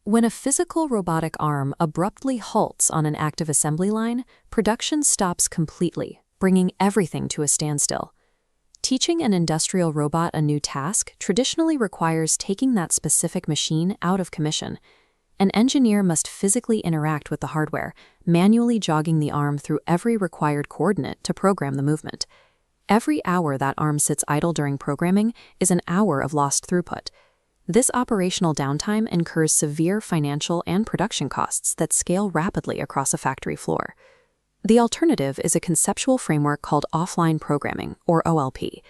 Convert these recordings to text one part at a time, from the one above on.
When a physical robotic arm abruptly halts on an active assembly line, production stops completely, bringing everything to a standstill. Teaching an industrial robot a new task traditionally requires taking that specific machine out of commission. An engineer must physically interact with the hardware, manually jogging the arm through every required coordinate to program the movement. Every hour that arm sits idle during programming is an hour of lost throughput. This operational downtime incurs severe financial and production costs that scale rapidly across a factory floor. The alternative is a conceptual framework called offline programming, or OLP.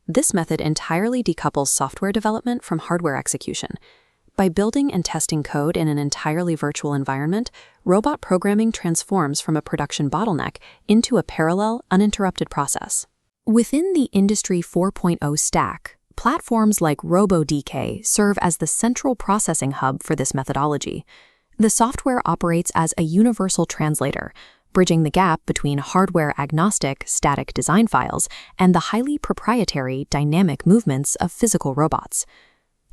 This method entirely decouples software development from hardware execution. By building and testing code in an entirely virtual environment, robot programming transforms from a production bottleneck into a parallel, uninterrupted process. Within the Industry 4.0 stack, platforms like RoboDK serve as the central processing hub for this methodology. The software operates as a universal translator, bridging the gap between hardware-agnostic, static design files and the highly proprietary, dynamic movements of physical robots.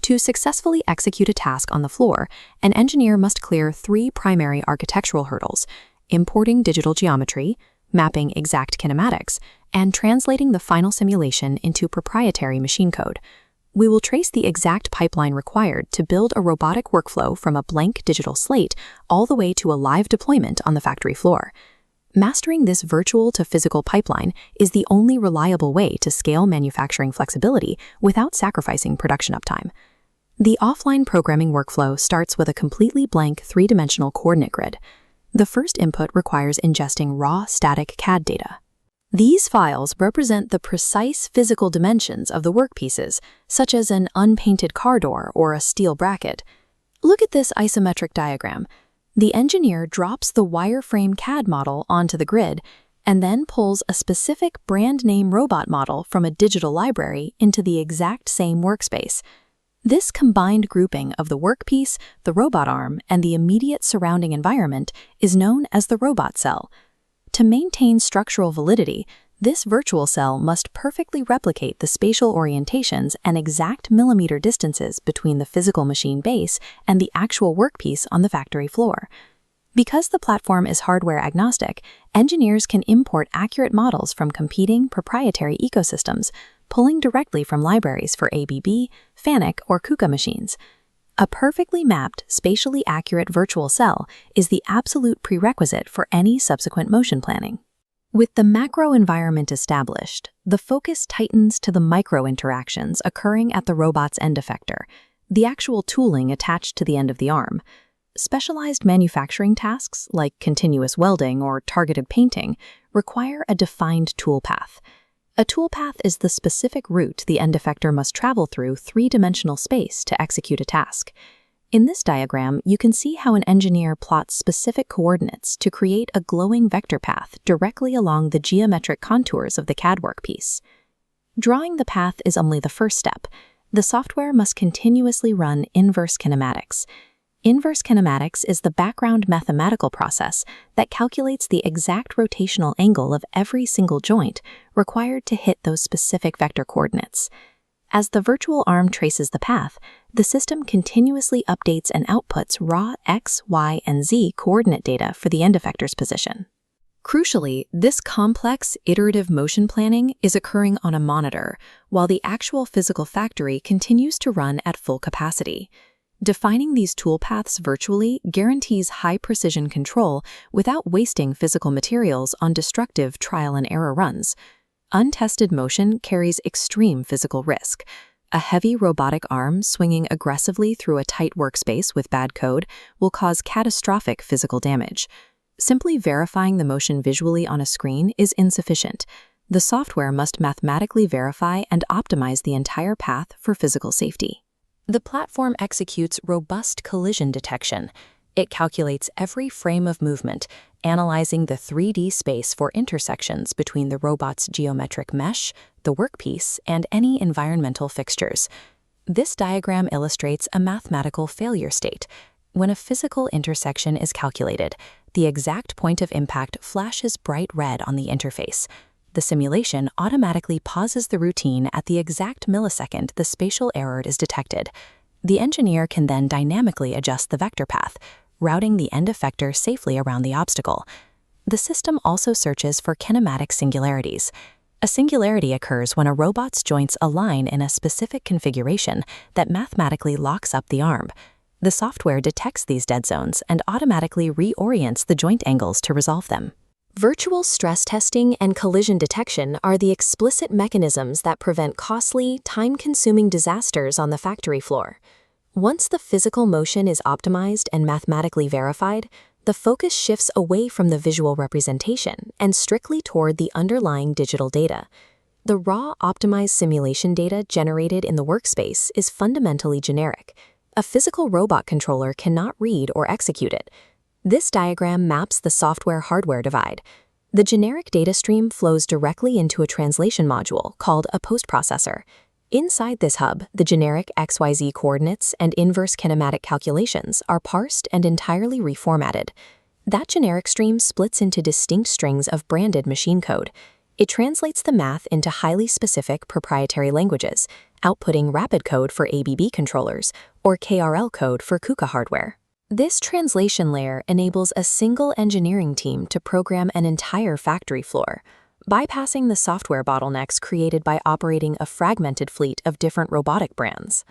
To successfully execute a task on the floor, an engineer must clear three primary architectural hurdles: importing digital geometry, mapping exact kinematics, and translating the final simulation into proprietary machine code. We will trace the exact pipeline required to build a robotic workflow from a blank digital slate all the way to a live deployment on the factory floor. Mastering this virtual to physical pipeline is the only reliable way to scale manufacturing flexibility without sacrificing production uptime. The offline programming workflow starts with a completely blank three-dimensional coordinate grid. The first input requires ingesting raw static CAD data. These files represent the precise physical dimensions of the workpieces, such as an unpainted car door or a steel bracket. Look at this isometric diagram. The engineer drops the wireframe CAD model onto the grid and then pulls a specific brand name robot model from a digital library into the exact same workspace. This combined grouping of the workpiece, the robot arm, and the immediate surrounding environment is known as the robot cell. To maintain structural validity, this virtual cell must perfectly replicate the spatial orientations and exact millimeter distances between the physical machine base and the actual workpiece on the factory floor. Because the platform is hardware agnostic, engineers can import accurate models from competing proprietary ecosystems, pulling directly from libraries for ABB, FANUC, or KUKA machines. A perfectly mapped, spatially accurate virtual cell is the absolute prerequisite for any subsequent motion planning. With the macro environment established, the focus tightens to the micro interactions occurring at the robot's end effector, the actual tooling attached to the end of the arm. Specialized manufacturing tasks, like continuous welding or targeted painting, require a defined toolpath. A toolpath is the specific route the end effector must travel through three-dimensional space to execute a task. In this diagram, you can see how an engineer plots specific coordinates to create a glowing vector path directly along the geometric contours of the CAD workpiece. Drawing the path is only the first step. The software must continuously run inverse kinematics. Inverse kinematics is the background mathematical process that calculates the exact rotational angle of every single joint required to hit those specific vector coordinates. As the virtual arm traces the path, the system continuously updates and outputs raw X, Y, and Z coordinate data for the end effector's position. Crucially, this complex, iterative motion planning is occurring on a monitor, while the actual physical factory continues to run at full capacity. Defining these toolpaths virtually guarantees high-precision control without wasting physical materials on destructive trial-and-error runs. Untested motion carries extreme physical risk. A heavy robotic arm swinging aggressively through a tight workspace with bad code will cause catastrophic physical damage. Simply verifying the motion visually on a screen is insufficient. The software must mathematically verify and optimize the entire path for physical safety. The platform executes robust collision detection. It calculates every frame of movement, analyzing the 3D space for intersections between the robot's geometric mesh, the workpiece, and any environmental fixtures. This diagram illustrates a mathematical failure state. When a physical intersection is calculated, the exact point of impact flashes bright red on the interface. The simulation automatically pauses the routine at the exact millisecond the spatial error is detected. The engineer can then dynamically adjust the vector path, routing the end effector safely around the obstacle. The system also searches for kinematic singularities. A singularity occurs when a robot's joints align in a specific configuration that mathematically locks up the arm. The software detects these dead zones and automatically reorients the joint angles to resolve them. Virtual stress testing and collision detection are the explicit mechanisms that prevent costly, time-consuming disasters on the factory floor. Once the physical motion is optimized and mathematically verified, the focus shifts away from the visual representation and strictly toward the underlying digital data. The raw, optimized simulation data generated in the workspace is fundamentally generic. A physical robot controller cannot read or execute it. This diagram maps the software-hardware divide. The generic data stream flows directly into a translation module called a postprocessor. Inside this hub, the generic XYZ coordinates and inverse kinematic calculations are parsed and entirely reformatted. That generic stream splits into distinct strings of branded machine code. It translates the math into highly specific proprietary languages, outputting rapid code for ABB controllers or KRL code for KUKA hardware. This translation layer enables a single engineering team to program an entire factory floor, bypassing the software bottlenecks created by operating a fragmented fleet of different robotic brands.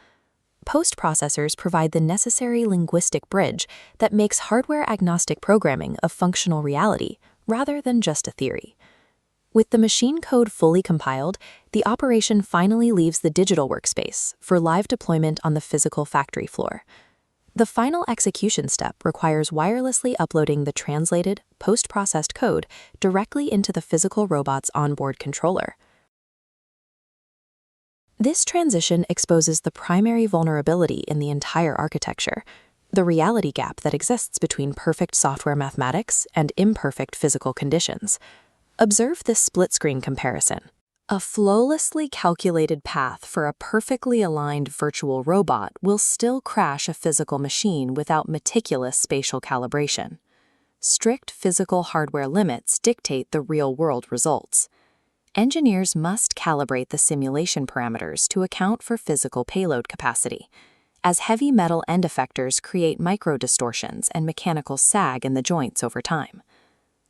Post-processors provide the necessary linguistic bridge that makes hardware-agnostic programming a functional reality rather than just a theory. With the machine code fully compiled, the operation finally leaves the digital workspace for live deployment on the physical factory floor. The final execution step requires wirelessly uploading the translated, post-processed code directly into the physical robot's onboard controller. This transition exposes the primary vulnerability in the entire architecture, the reality gap that exists between perfect software mathematics and imperfect physical conditions. Observe this split-screen comparison. A flawlessly calculated path for a perfectly aligned virtual robot will still crash a physical machine without meticulous spatial calibration. Strict physical hardware limits dictate the real-world results. Engineers must calibrate the simulation parameters to account for physical payload capacity, as heavy metal end effectors create micro-distortions and mechanical sag in the joints over time.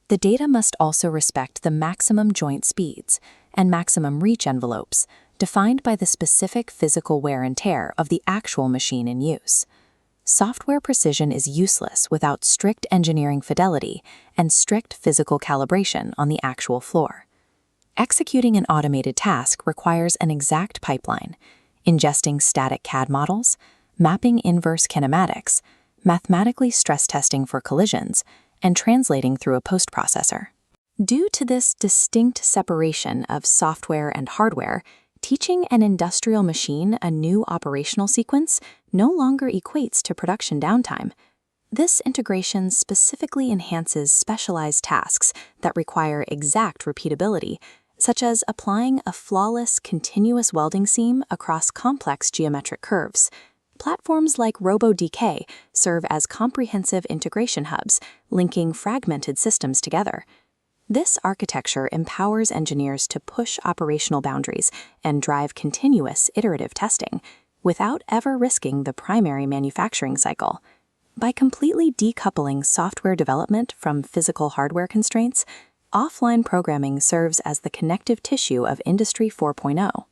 The data must also respect the maximum joint speeds and maximum reach envelopes defined by the specific physical wear and tear of the actual machine in use. Software precision is useless without strict engineering fidelity and strict physical calibration on the actual floor. Executing an automated task requires an exact pipeline, ingesting static CAD models, mapping inverse kinematics, mathematically stress testing for collisions, and translating through a postprocessor. Due to this distinct separation of software and hardware, teaching an industrial machine a new operational sequence no longer equates to production downtime. This integration specifically enhances specialized tasks that require exact repeatability, such as applying a flawless, continuous welding seam across complex geometric curves. Platforms like RoboDK serve as comprehensive integration hubs, linking fragmented systems together. This architecture empowers engineers to push operational boundaries and drive continuous iterative testing without ever risking the primary manufacturing cycle. By completely decoupling software development from physical hardware constraints, offline programming serves as the connective tissue of Industry 4.0.